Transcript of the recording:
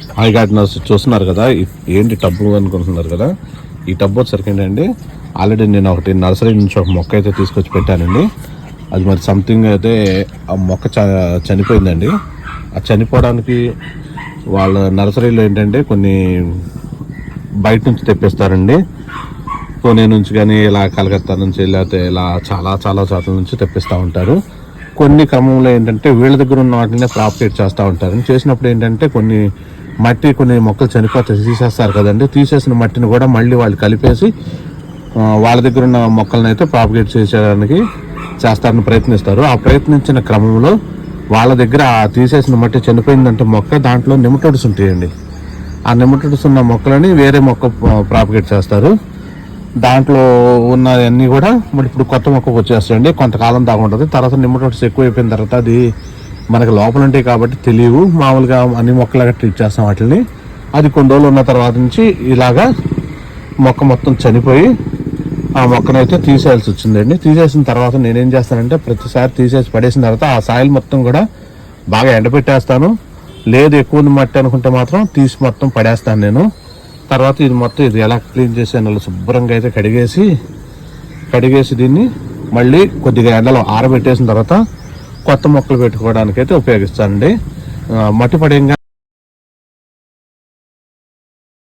Hi gardeners, చూస్తున్నారు కదా ఏంటి టబ్బు అనుకుంటున్నారు కదా. ఈ టబ్బు వచ్చరికి ఏంటండి, ఆల్రెడీ నేను ఒకటి నర్సరీ నుంచి ఒక మొక్క అయితే తీసుకొచ్చి పెట్టానండి. అది మరి సంథింగ్ అయితే ఆ మొక్క చనిపోయిందండి. ఆ చనిపోవడానికి వాళ్ళ నర్సరీలో ఏంటంటే కొన్ని బయట నుంచి తెప్పిస్తారండి. పూణే నుంచి కానీ ఇలా కలకత్తా నుంచి లేకపోతే ఇలా చాలా చాలా చోట్ల నుంచి తెప్పిస్తూ ఉంటారు. కొన్ని క్రమంలో ఏంటంటే వీళ్ళ దగ్గర ఉన్న వాటినే ప్రాపగేట్ చేస్తూ ఉంటారు. చేసినప్పుడు ఏంటంటే కొన్ని మొక్కలు చనిపోతే తీసేస్తారు కదండి. తీసేసిన మట్టిని కూడా మళ్ళీ వాళ్ళు కలిపేసి వాళ్ళ దగ్గర ఉన్న మొక్కలను అయితే ప్రాపగేట్ చేసేయడానికి చేస్తారని ప్రయత్నిస్తారు. ఆ ప్రయత్నించిన క్రమంలో వాళ్ళ దగ్గర తీసేసిన మట్టి చనిపోయిందంటే మొక్క దాంట్లో నెమటోడ్స్ ఉంటాయండి. ఆ నెమటోడ్స్ ఉన్న మొక్కలని వేరే మొక్క ప్రాపగేట్ చేస్తారు. దాంట్లో ఉన్నవన్నీ కూడా మరి ఇప్పుడు కొత్త మొక్కకు వచ్చేస్తాయండి. కొంతకాలం దాకా ఉంటుంది. తర్వాత నెమటోడ్స్ ఎక్కువైపోయిన తర్వాత అది మనకి లోపల ఉంటాయి కాబట్టి తెలియవు. మామూలుగా అన్ని మొక్కలాగా ట్రీట్ చేస్తాం వాటిని. అది కొన్ని రోజులు ఉన్న తర్వాత నుంచి ఇలాగా మొక్క మొత్తం చనిపోయి ఆ మొక్కనైతే తీసేయాల్సి వచ్చిందండి. తీసేసిన తర్వాత నేనేం చేస్తానంటే ప్రతిసారి తీసేసి పడేసిన తర్వాత ఆ సాయిల్ మొత్తం కూడా బాగా ఎండబెట్టేస్తాను. లేదు ఎక్కువ మట్టి అనుకుంటే మాత్రం తీసి మొత్తం పడేస్తాను నేను. తర్వాత ఇది మొత్తం ఇది ఎలా క్లీన్ చేసాను శుభ్రంగా అయితే కడిగేసి దీన్ని మళ్ళీ కొద్దిగా ఎండలో ఆరబెట్టేసిన తర్వాత కొత్త మొక్కలు పెట్టుకోవడానికి అయితే ఉపయోగిస్తానండి. మట్టి పడేయంగా